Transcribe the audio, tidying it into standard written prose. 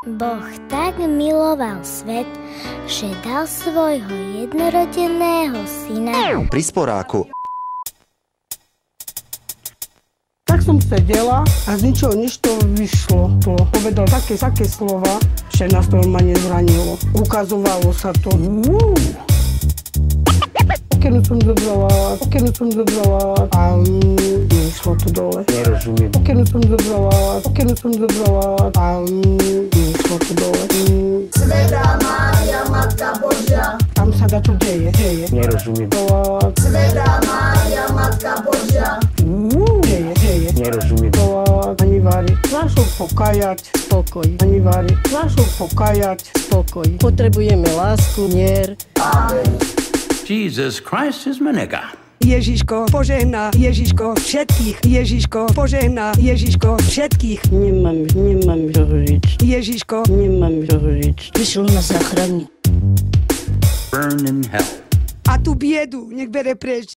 Boh tak miloval svet, že dal svojho jednorodeného syna. Pri sporáku. Tak som sedela a z ničoho nič to vyšlo. Povedal také slova, že nás to ma nezranilo. Ukazovalo sa to. Okenu som zobrala a nešlo to dole. Nerozumiem. Okenu som zobrala a nešlo to dole. Svätá Mária, Matka Božia. Tam sa dačo deje. Nerozumiem. Svätá Mária, Matka Božia. Deje. Nerozumiem. Ani Vári, zašlo pokajať, spokoj. Ani Vári, zašlo pokajať, spokoj. Potrebujeme lásku, mier. Amen. Jesus Christ is my nigga. Ježiško požehná, Ježiško všetkých, Ježiško požehná, Ježiško všetkých. Nemám čoho žiť. Ježiško, nemám čoho žiť. Prišiel na záchranu. Burn in hell. A tú biedu nech bere preč.